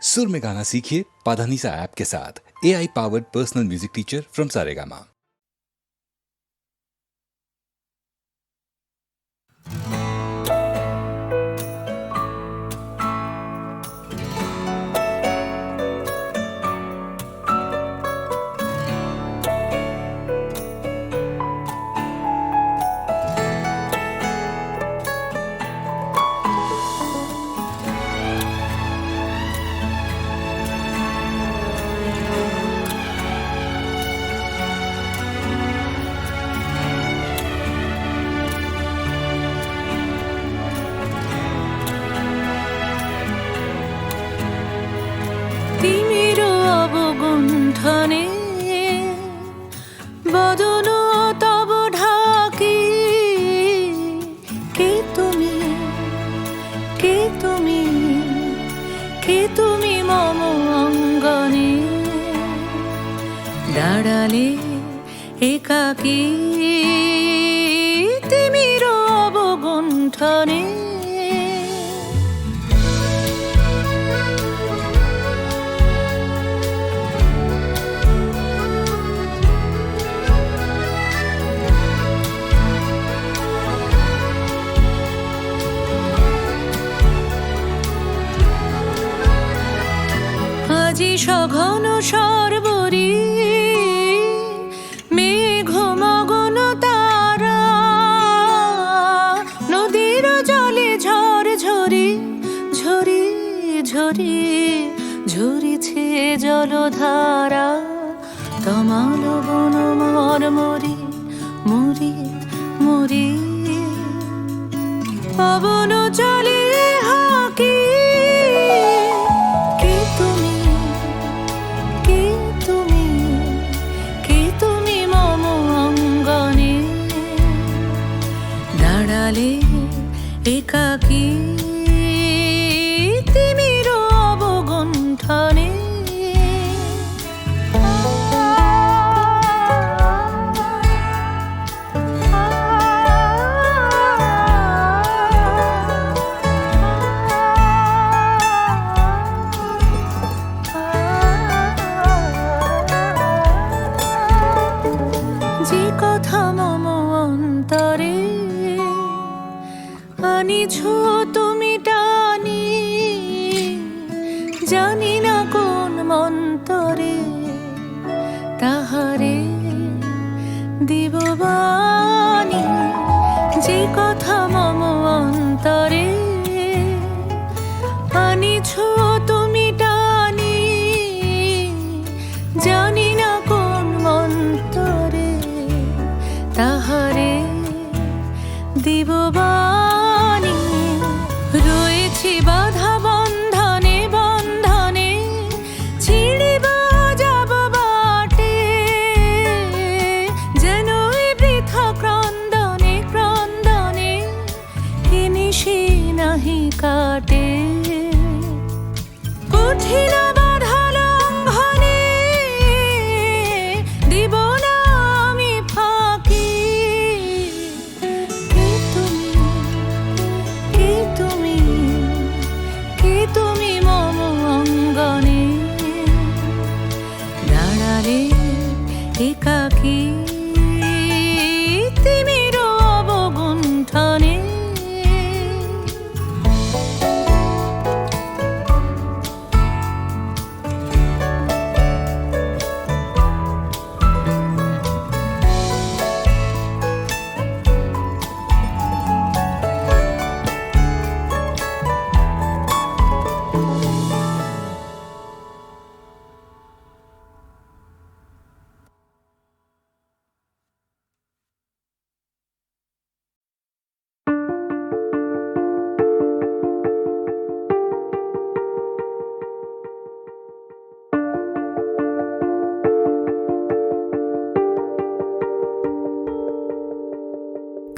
सुर में गाना सीखिए पाधानीसा ऐप के साथ। AI powered personal music teacher from Saregama. ধনে বদন তব ঢাকি কে তুমি কে তুমি কে তুমি মম অঙ্গনে দাঁড়ালে একাকী তিমির অবগুণ্ঠনে আজি সঘন সর্বরি মেঘ মগন তারা নদীর জলে ঝড় ঝরি ঝরি ঝরি ঝরিছে জলধারা তমাল বন মর মরি মরি মরি পবন চলে হাকি একাকী তিমির অবগুণ্ঠনে যে কথা মম অন্তরে আনিছো তুমি টানি জানি না কোন মন্তরে তাহারে দিব বাণী যে কথা মম অন্তরে আনিছো তুমি টানি জানি না কোন মন্তরে তাহারে দিব বাণী রয়েছি বাধা বন্ধনে বন্ধনে ছিড়িব যাব বাটে যেন বৃথা ক্রন্দনে ক্রন্দনে নিশি নাহি কাটে কঠিন বাধা লঙ্ঘনে দিব না আমি ফাঁকি তুমি মম অঙ্গনে দাঁড়ালে একাকী তিমির অবগুণ্ঠনে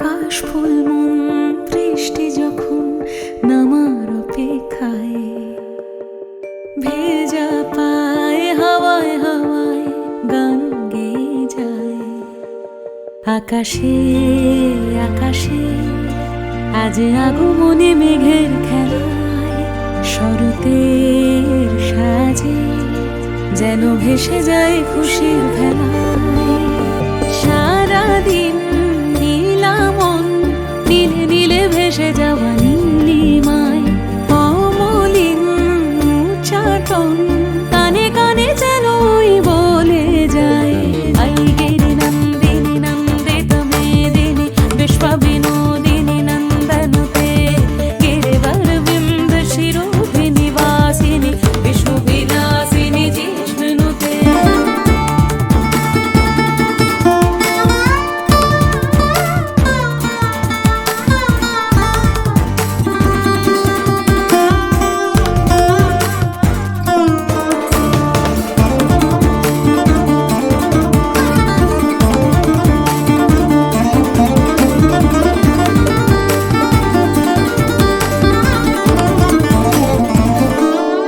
কাশফুল মন বৃষ্টি যখন নামার অপেক্ষায় ভেজা পায় হাওয়ায় হাওয়ায় গান গেয়ে যায় আকাশে আকাশে আজ আগমনে মেঘের খেলায় শরতের ভেসে যায় খুশির ভেলায়। সারাদিন নীলামন নীলে নীলে ভেসে যাওয়া নীলিমায়, অমলিন উচ্চাটন কানে কানে যেন ওই বলে যায়। আই গিরি নন্দিনী নন্দিত মেদিনী বিশ্ব বিনোদিনী নন্দনুতে, গিরিবর বিন্দ শিরোভি নিবাসিনী বিষ্ণু বিলাসিনী জিষ্ণুতে।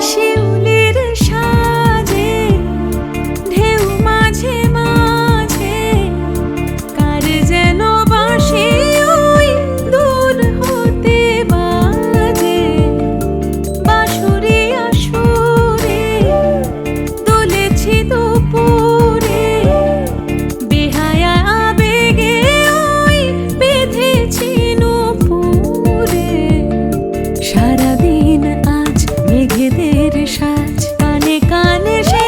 শিউলির সাজে ঢেউ মাঝে মাঝে কার যেন বাঁশি ওই দূর হতে বাজে। বাঁশুরিয়া সুরে দুলেছি দুপুরে, বেহায়া আবেগে ওই বেঁধেছি নূপুরে। সারাদিন আজ মেঘেদের সাজ কানে কানে সে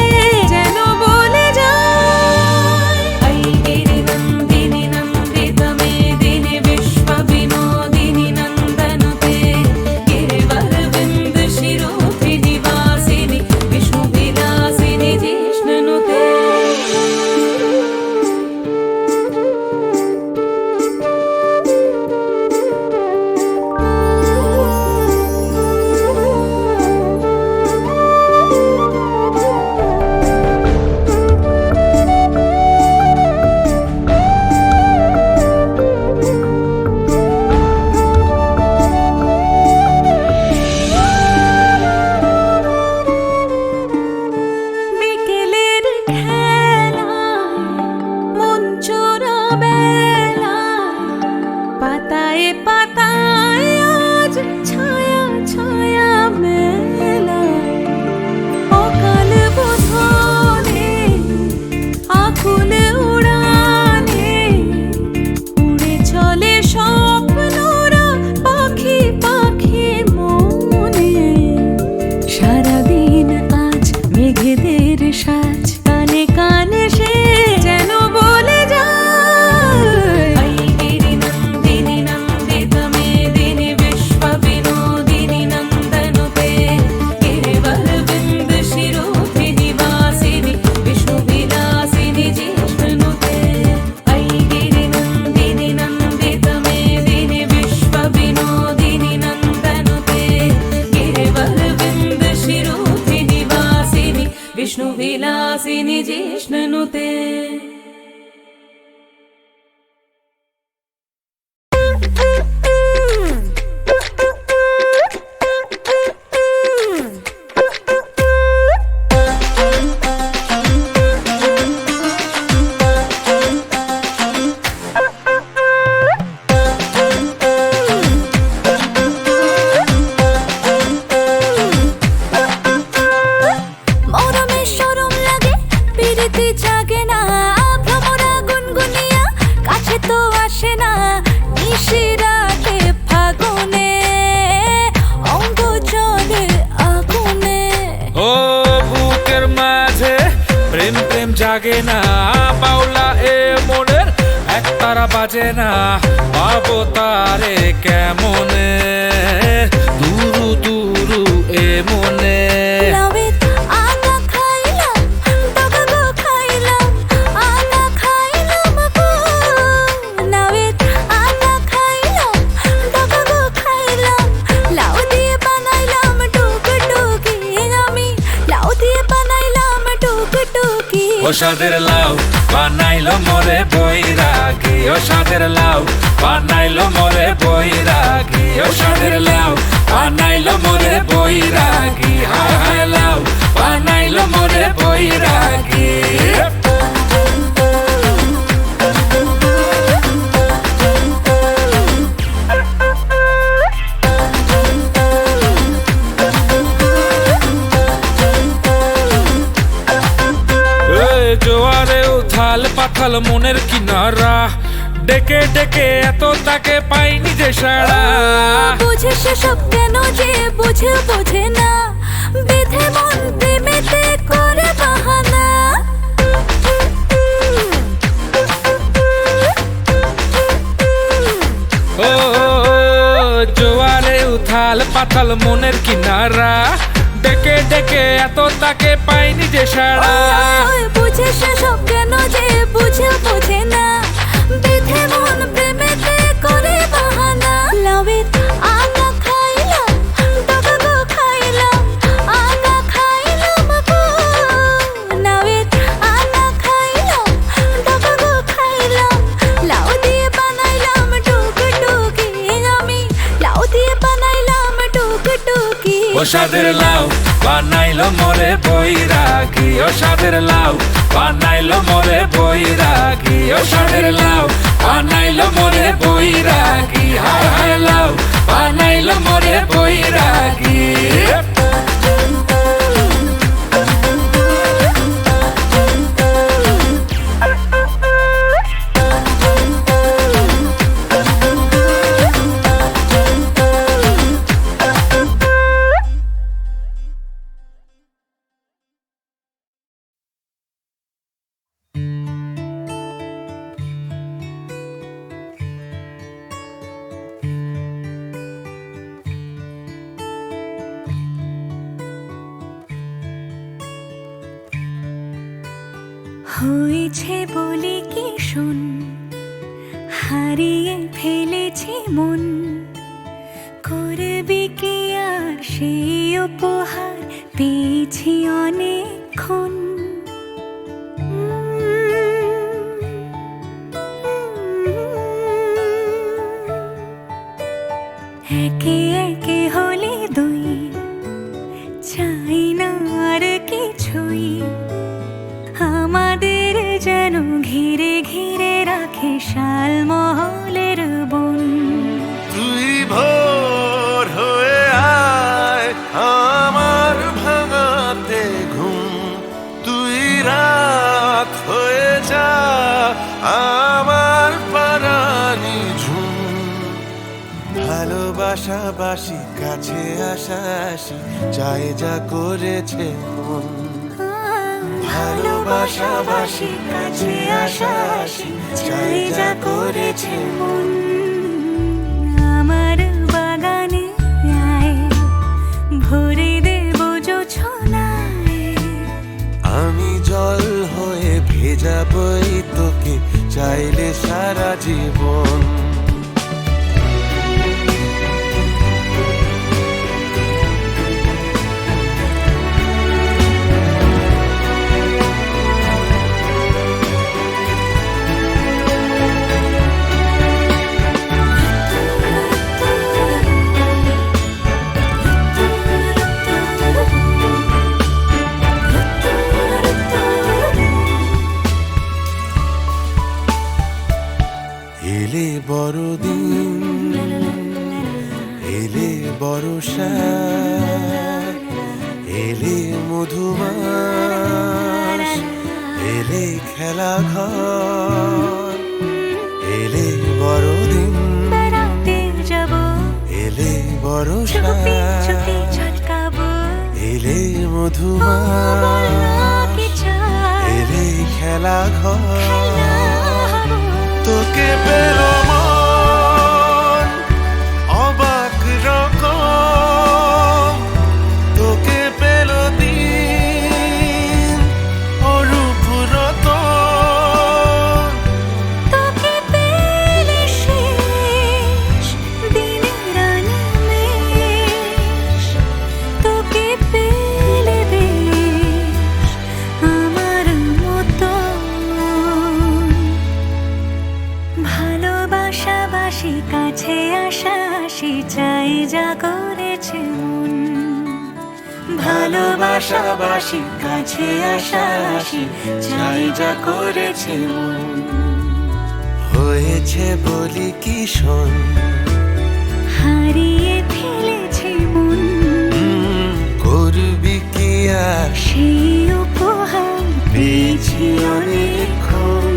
যেন বলে যায়। আই গিরি নন্দিনী নন্দিত মেদিনী বিশ্ব বিনোদিনী নন্দনুতে, গিরিবর বিন্দ শিরোভি নিবাসিনী বিষ্ণু বিলাসিনী জিষ্ণুতে। বিকেলের খেলায় মন চোরা বেলায়, পাতায় পাতায় আজ ছায়া ছায়া মেলায়। অকাল বোধনে আকুল উড়ানে উড়ে চলে স্বপ্নরা পাখি পাখি মনে। সারাদিন আজ মেঘেদের সাজ কানে কানে সে যেন বলে যায়। আই গিরি নন্দিনী নন্দিত মেদিনী বিশ্ব বিনোদিনী নন্দনুতে, গিরিবর বিন্দ শিরোভি নিবাসিনী বিষ্ণু বিলাসিনী জিষ্ণুতে। আই গিরি নন্দিনী নন্দিত মেদিনী বিশ্ব বিনোদিনী নন্দনুতে, গিরিবর বিন্দ শিরোভি নিবাসিনী বিষ্ণু বিলাসিনী জিষ্ণুতে। মরমে শরম লাগে পিরিতি জাগে না, ভ্রমরা গুনগুনিয়া কাছে তো আসে না। নিশিরাতে ফাগুনে অঙ্গ চলে আগুনে। ও বুকের মাঝে প্রেম প্রেম জাগে না, বাউলা এ মনের একতারা বাজে না। পাবো তারে কেমনে দুরু দুরু এ মনে। লাউয়ের আটা খাইলাম, দাগা গো খাইলাম, আটা খাইলাম গো। লাউয়ের আটা খাইলাম, দাগা গো খাইলাম, লাউ দিয়ে বানাইলাম টুকটুকি। আমি লাউ দিয়ে বানাইলাম টুকটুকি। ও সাদের লাউ বানাইলো মোরে বৈরাগী, ও সাদের লাউ বানাইলো মোরে বৈরাগী। ও সাদের লাউ বানাইলো মোরে বৈরাগী, হায় হায় লাউ বানাইলো মোরে বৈরাগী। উথাল পাথাল মনের কিনারা, ডেকে ডেকে এত তাকে পাইনি যে সারা। বুঝে সেসব কেন যে বোঝে না, বেঁধে মন প্রেমেতে করে বাহানা। ও জোয়ারে উথাল পাথাল মনের কিনারা, ডেকে ডেকে এত তাকে পাইনি যে সারা। বুঝে সেসব কেন যে বোঝে না, বেঁধে মন প্রেমেতে করে বাহানা। লাউয়ের আগা খাইলাম, ডগা গো খাইলাম, আগা খাইলাম গো। লাউয়ের আগা খাইলাম, ডগা গো খাইলাম, লাউ দিয়ে বানাইলাম টুকটুকি। আমি লাউ দিয়ে বানাইলাম টুকটুকি। ও সাদের লাউ বানাইলো মোরে বৈরাগী, ও সাদের লাউ বানাইলো মোরে বৈরাগী, ও সাদের লাউ বানাইলো মোরে বৈরাগী। হায় হায় লাউ বানাইলো মোরে বৈরাগী। হয়েছে বলে কি শোন, হারিয়ে ফেলেছি মন। করবি কি আর সেই উপহার পেয়েছি অনেকক্ষণ। একে একে হলে দুই, চাই না আর কিছুই। আমাদের যেন ঘিরে ঘিরে রাখে শালমহলের বন। তুই ভোর হয়ে আয় আমার ভাঙাতে ঘুম, তুই রাত হয়ে যা আমার পারানি ঝুম। ভালোবাসাবাসি কাছে আসাসি চাই যা করেছে মন। ভালোবাসাবাসি কাছে আসাসি চাই যা করেছে মন। আমার বাগানে আয়, ভরে দেব জোছনায়। আমি জল হয়ে ভেজাবই তোকে চাইলে সারা জীবন। এলে বড়দিন, এলে বর্ষা, এলে মধুমাস, এলে খেলা ঘর। এলে বড়দিন, বেড়াতে যাব, এলে বর্ষা, চুপি চুপি ঝলকাবো। এলে বলা মধুমাস, কি চাই, এলে খেলা ঘর। খেলা তোকে পেল মন অবাক রকম, তোকে পেল দিন অরূপ রতন। তোকে পেলে শেষ দিনের আনিমেষ, তোকে পেলে বেশ আমার মতন। ভালোবাসাবাসি কাছে আসাসি চাই যা করেছে মন। ভালোবাসাবাসি কাছে আসাসি চাই যা করেছে মন। হয়েছে বলি কি শোন, হারিয়ে ফেলেছি মন। করবি কি আর সেই উপহার পেয়েছি অনেকক্ষণ।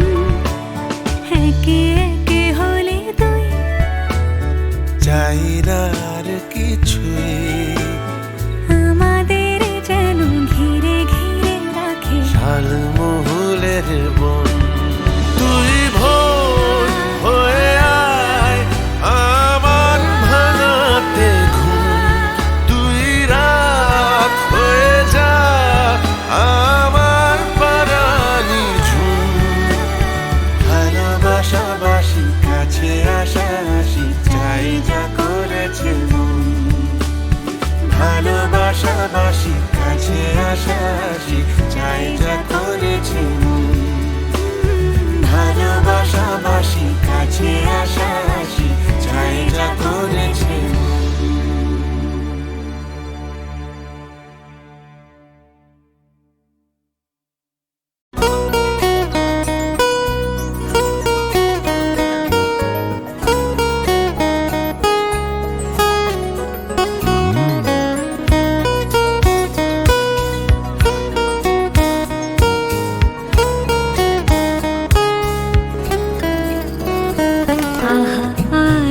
আশাসি চাই যা করেছে মন। ভালোবাসাবাসি কাছে আশাসি চাই যা করেছে মন।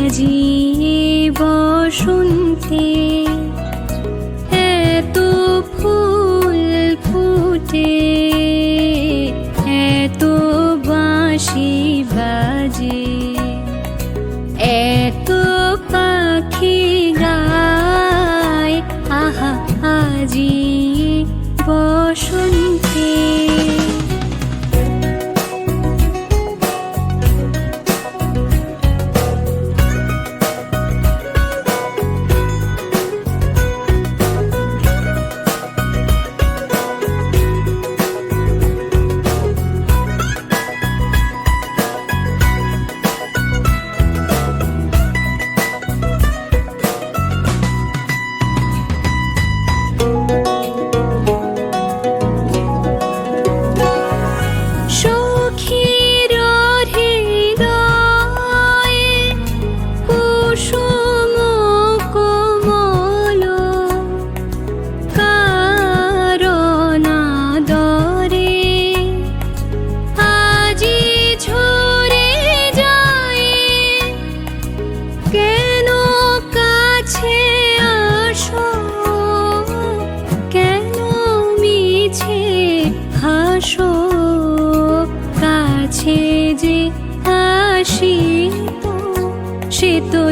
আজি বসন্তে এত ফুল ফুটে, এত বাঁশি বাজে, এত পাখি গায়। আহা আজি বসন্তে। সখীর হৃদয়ে কুসুম কোমল, কারণ আদরে আজি ঝরে যায়। কেন কাছে আসো, কেন মিছে হাসো, কাছে যে আসিত সে তো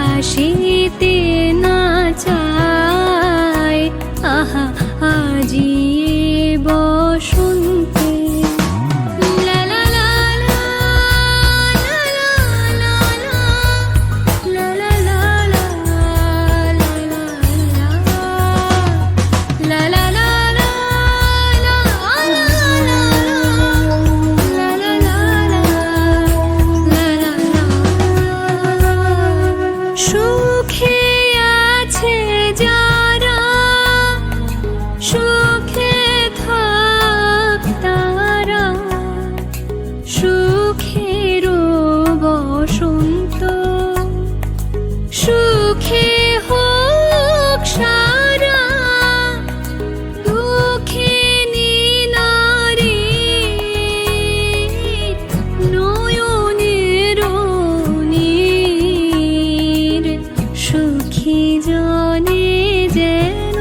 আসিতে না চায়। আহা আজি বসন্তে। লা লা লা লা, লা লা লা লা, লা লা লা লা, লা লা লা, লা লা লা লা, লা লা লা লা, লা লা লা। সুখে আছে যারা, সুখে থাক তারা, সুখের বসন্ত সুখে হোক সারা। দুঃখিনী নারীর নয়নের নীর, সুখী জনে যেন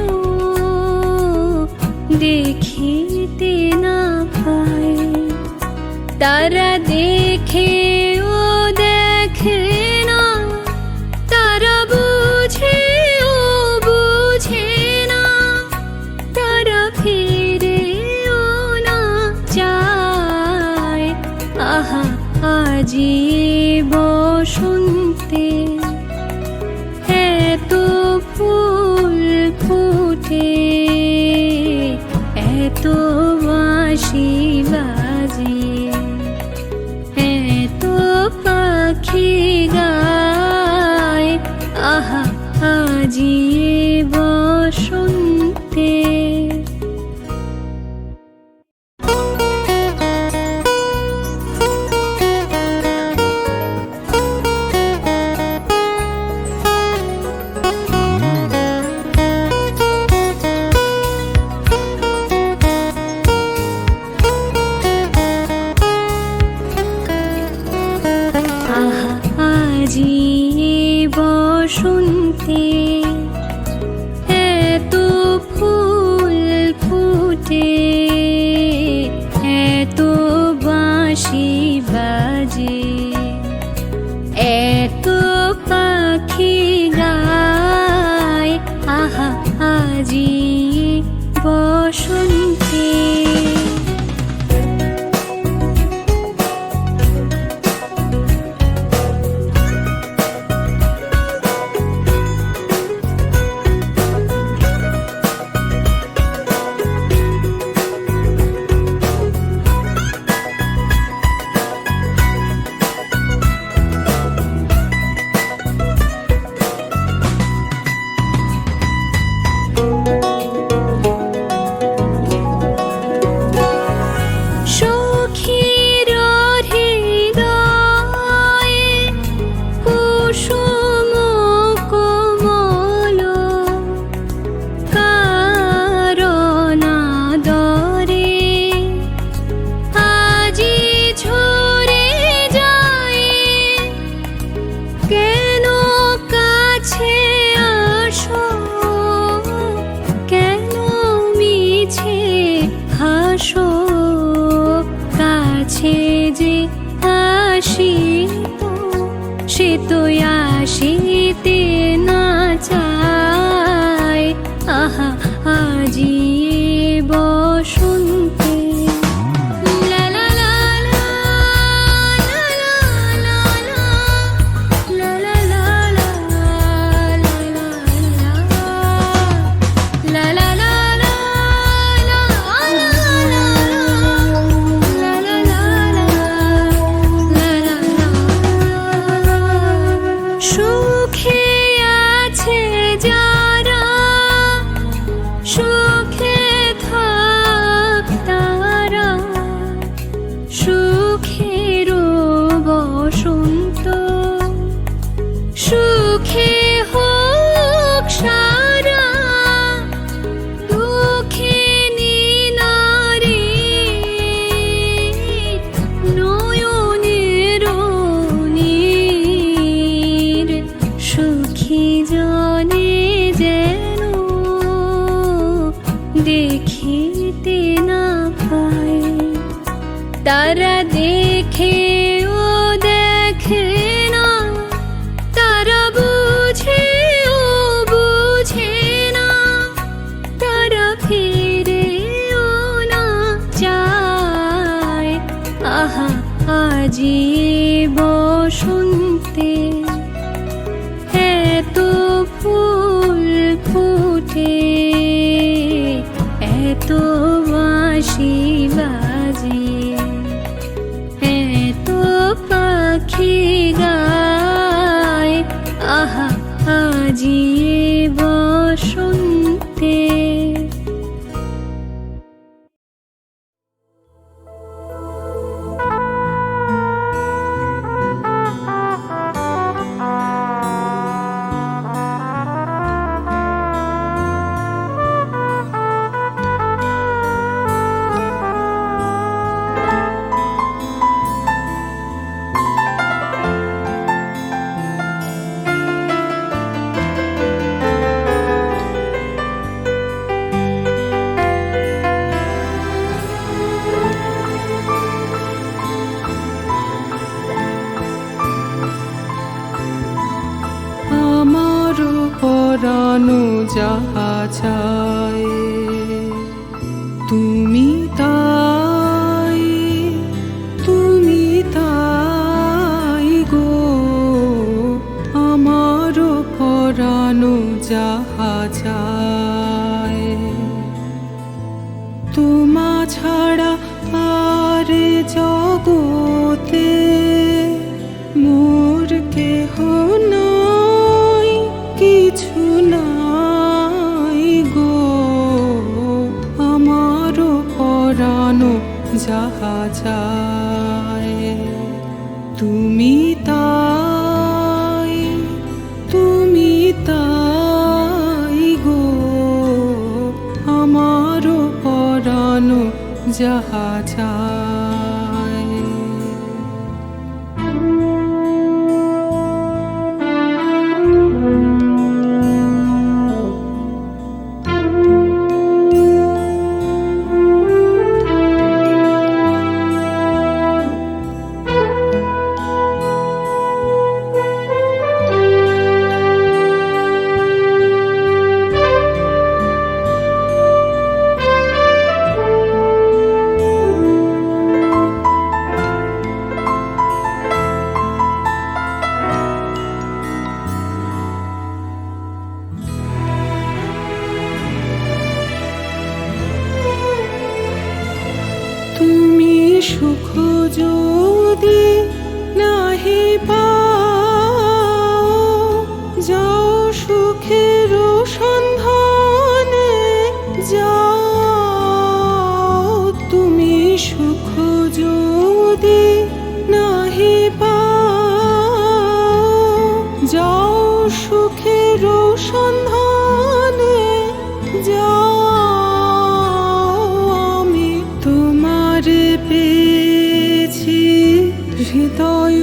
দেখিতে না পায়। তারা দেখে ও দেখে না, তারা বুঝে ও বুঝে না, তারা ফিরেও না চায়। আহা আজি বসন্তে এত ফুল ফুটে, এত বাঁশি বাজে, এত পাখি গায়। আহা আজি বসন্তে। আহা আজি বসন্তে এত ফুল ফুটে, এত বাঁশি বাজে, এত পাখি গায়। আহা আজি বসন্তে। তারা দেখেও দেখে না, তারা বুঝেও বুঝে না, তারা ফিরেও না চায়। আহা আজি বসন্তে এত ফুল ফুটে, এত বাঁশি বাজে, এত পাখি গায়। আহা আজি বসন্তে। আমার পরানো যাহা চায় তুমি তাই, তুমি তাই গো। আমার পরানো যাহা চায় তোমা ছাড়া আর জগতে মোর কেহ নাই, কিছু নাই গো। আমার পরানো যাহা চায় তুমি তাই, তুমি তাই গো। আমার পরানো যাহা চায়। তুমি সুখ যদি নাহি পাও, যাও সুখের সন্ধানে যাও। তুমি সুখ যদি নাহি পাও, যাও সুখের সন্ধানে যাও। আমি তোমারে পেয়েছি হৃদয়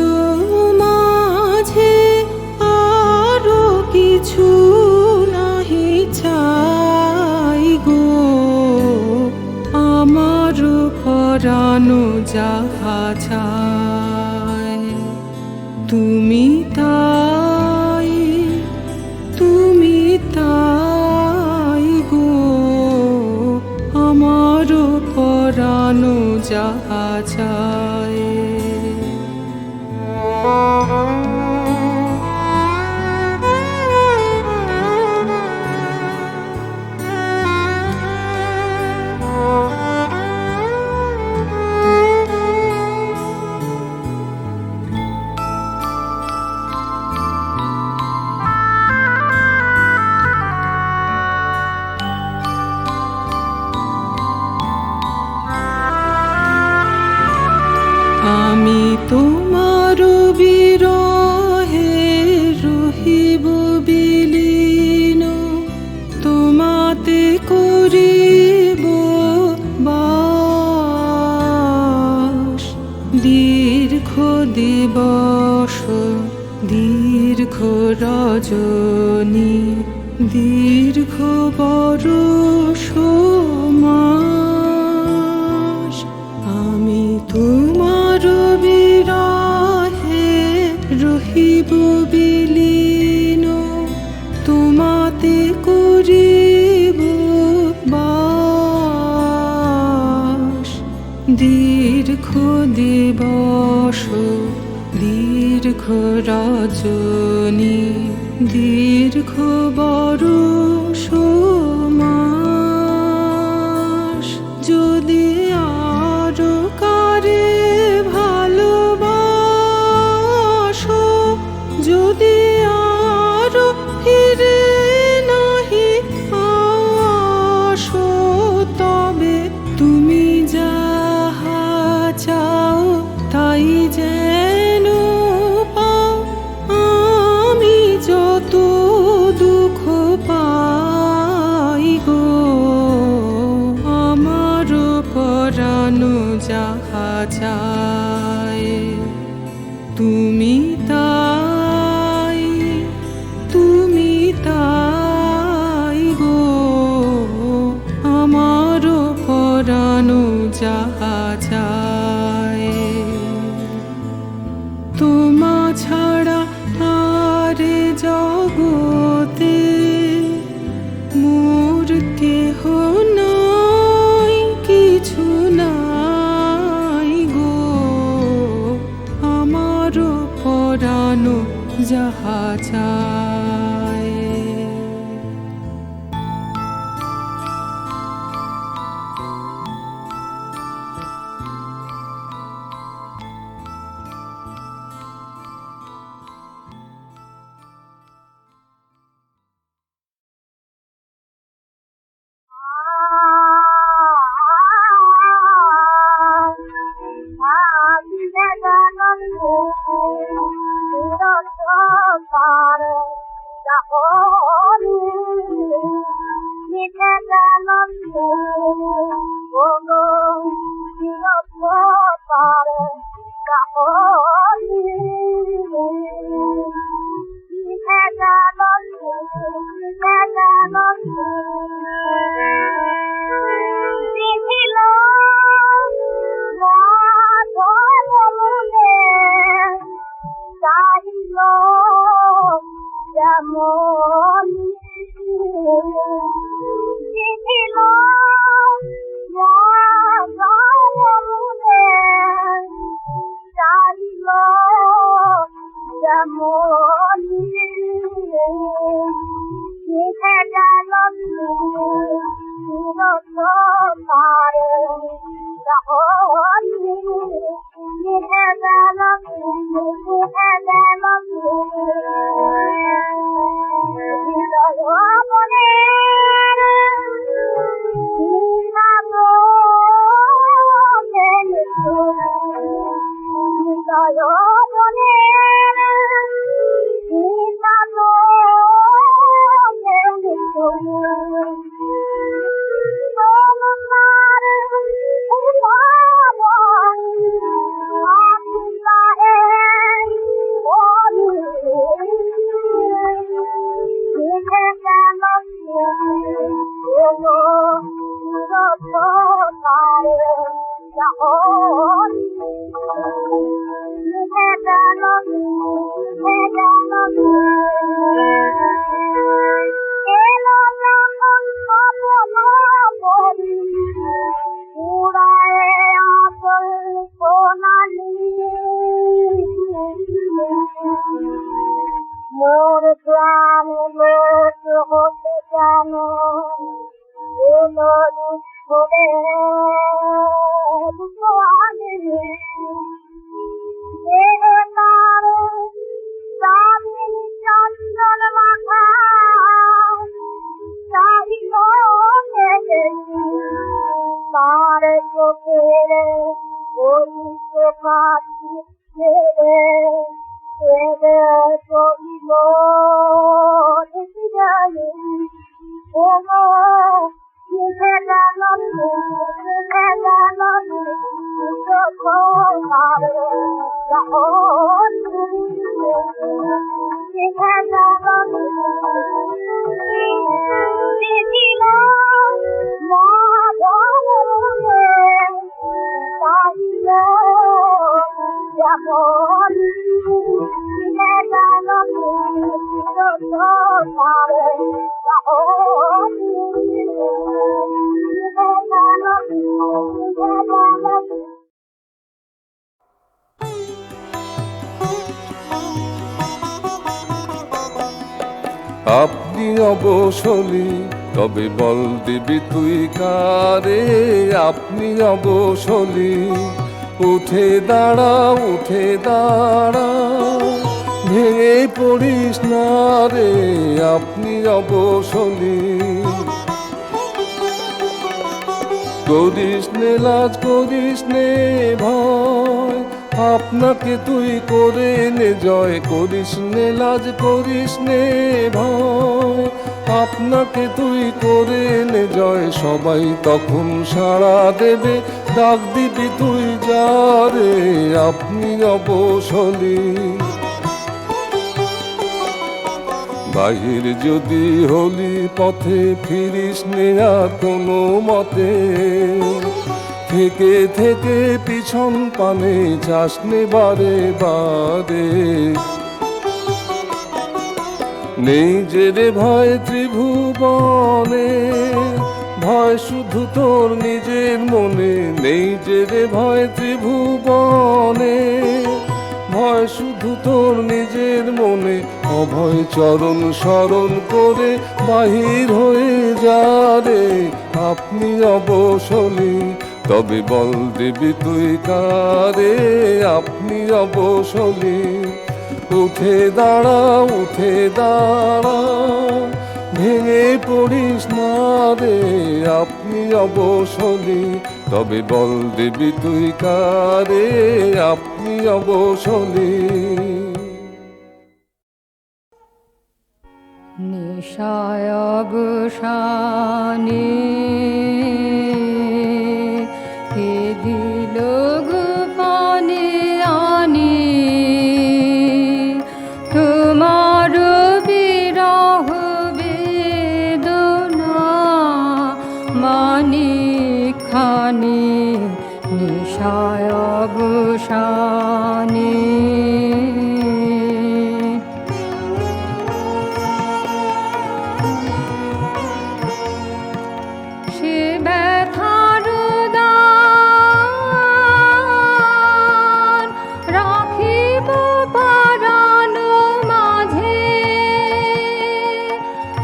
মাঝে, আরো কিছু নাহি চাই গো। আমার পরানো যাহা চায় তুমি তাই, তুমি তাই গো। আমার পরানো যাহা চায়। আমি তোমার বিরহে রহিব বিলীন, তোমাতে করিব বাস। দীর্ঘ দিবস দীর্ঘ রজনী, দীর্ঘ বরষ মাস। আমি তো দীর্ঘ দিবস দীর্ঘ রজনী দীর্ঘ বরষ মাস যদি আরো কারে ভালোবাসো যদি আরো ফিরে নাহি আসো তবে তুমি যাহা চাও তাই যেন পাও আমি যত দুঃখ পাই গো আমার পরানো যাহা চায় তুমি তাই গো আমার পরানো যাহা চায় তোমা ছাড়া আরে জগতে মোর কেহ নাই কিছু নাই গো আমার পরানো যাহা চায় মোর প্রাণ লোক হতে কেন এলো করে চন্দন মাখা তার চোখের ওই পাখি ছেড়ে কহিল Thank you. আপনি অবসলি, তবে বল দিবি তুই কারে? আপনি অবসলি, উঠে দাঁড়া উঠে দাঁড়া, ভেঙে পড়িস না রে, আপনি অবসলি। করিস নে লাজ করিস নে ভয়, আপনাকে তুই করে নে জয়। করিস নে লাজ করিস নে ভয়, আপনাকে তুই করে নে জয়। সবাই তখন সাড়া দেবে, ডাক দিবি তুই যা রে, আপনি অবসলি। বাহির যদি হলি পথে, ফিরিস নে আর কোনো মতে। থেকে থেকে পিছন পানে যাস নে বারে বারে। নেই যে রে ভয় ত্রিভুবনে, ভয় শুধু তোর নিজের মনে। নেই যে রে ভয় ত্রিভুবনে, ভয় শুধু তোর নিজের মনে। অভয় চরণ স্মরণ করে বাহির হয়ে যা রে, আপনি অবসলি। তবে বল দিবি তুই কারে? আপনি অবসলি। উঠে দাঁড়া উঠে দাঁড়া, ভেঙে পড়িস না রে, আপনি অবসলি। তবে বল দিবি তুই কারে? আপনি অবসলি। নিশায় অবসানে কে দিল গোপনে আনি, তোমার বিরহ বেদনা মানি খানি। নিশায় অবসানে সে ব্যথার দান রাখিব পরাণ মাঝে,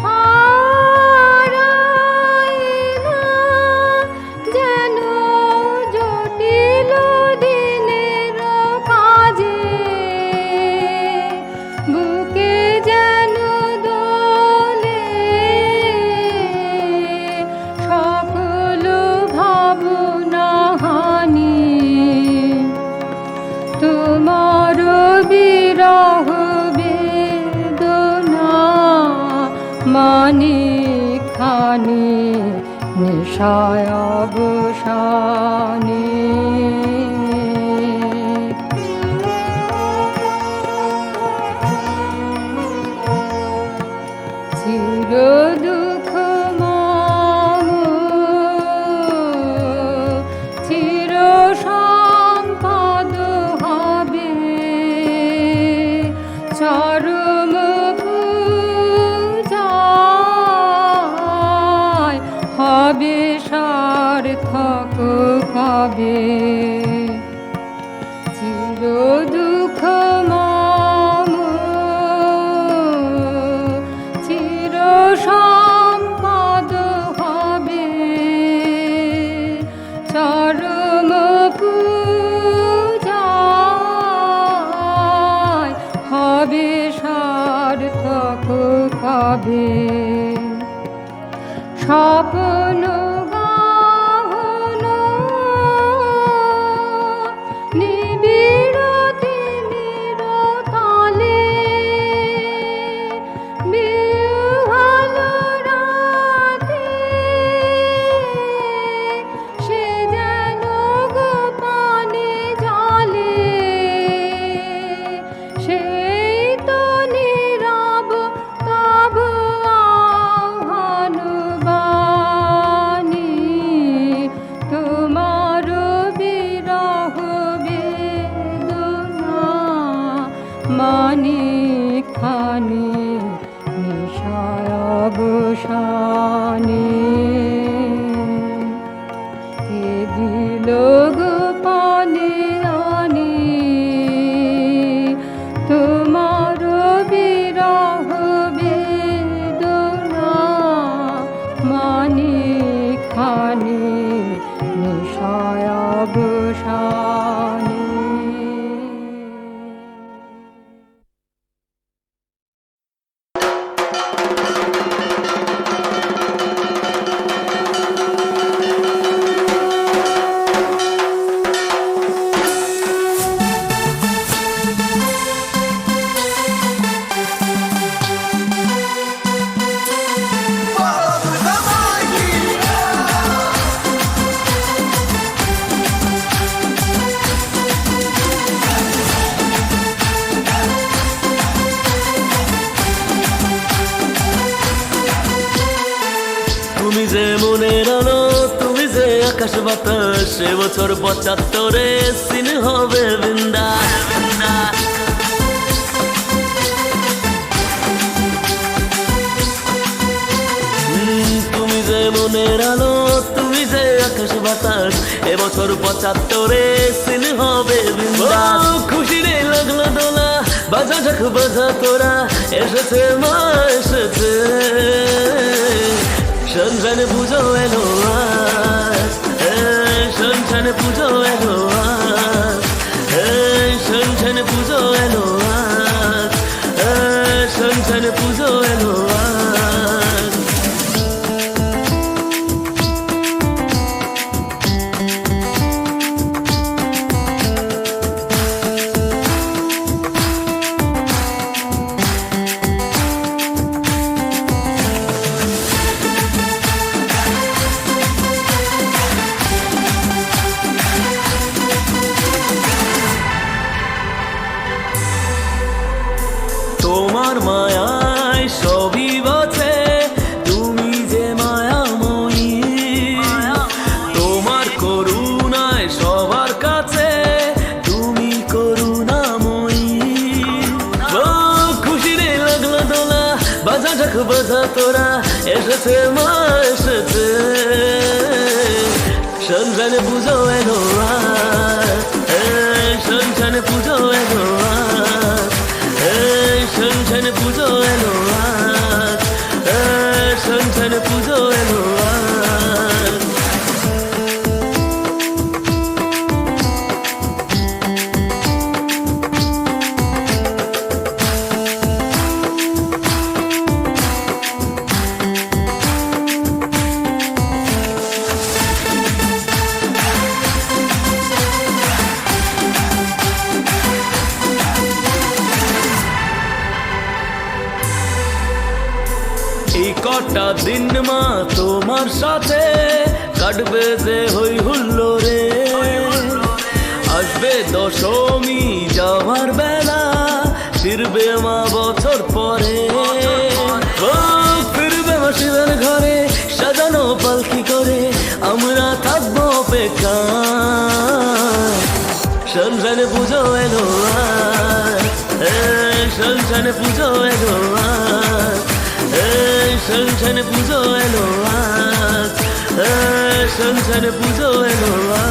হারাই না যেন জটিল দিনের কাজে। বুকে যেন দোলে সকল ভাবনা হানি, তোমার বিরহ বেদনা মানি খানি। নিশায় অবসানে চির দুঃখ মম চির সম্পদ হবে, চরম পূজায় হবে সার্থক কবে। চির দুঃখ মম চির সম্পদ হবে, চরম পূজায় হবে সার্থক কবে। স্বপ্ন গাহন নিবিড় তিমির তলে, বিহ্বল রাতে সে যেন গোপনে জলে। সেই তো নীরব তব আহ্বান বাণী, তোমার বিরহ বেদনা মানি খানি। নিশায় অবসানে কে দিল গোপনে আনি, তোমার বিরহ বেদনা শ্মশানে। তুমি যে মনের আলো, তুমি যে আকাশ বাতাস, এবছর ৭৫-এ সিন হবে বিন্দাস। তুমি যে মনের আলো, তুমি যে আকাশ বাতাস, এবছর ৭৫-এ সিন হবে বিন্দাস। খুশি রে লাগলো দোলা, বাজা ঝাক বাজা তোরা, এসেছে মা এসেছে, সন্ধানে পুজো এলো আজ, সন্ধানে পুজো এলো আজ, সন্ধানে পুজো এলো আজ, সন্ধানে পুজো এলো আজ। তোমার মায়ায় সবই বাঁচে, তুমি যে মায়াময়ী, তোমার করুণায় সবার কাছে, তুমি করুণাময়ী। ও খুশি রে লাগলো দোলা, বাজা ঝাক বাজা তোরা, এসেছে মা এসেছে, সন্ধানে পুজো এলো আজ, সন্ধানে পুজো এলো আজ, সন্ধানে পুজো এলো আজ, সন্ধানে পুজো এলো আজ। এই কটা দিন মা তোমার সাথে কাটবে যে হই হুল্লো রে, আসবে দশমী যাওয়ার বেলা, ফিরবে মা বছর পরে। ও ফিরবে মা শিবের ঘরে, সাজানো পালকি করে, আমরা থাকবো অপেক্ষায়, সন্ধানে পুজো এলো আজ, সন্ধানে পুজো এলো আজ, সন্ধানে পুজো এলো আজ, সন্ধানে পুজো এলো আজ।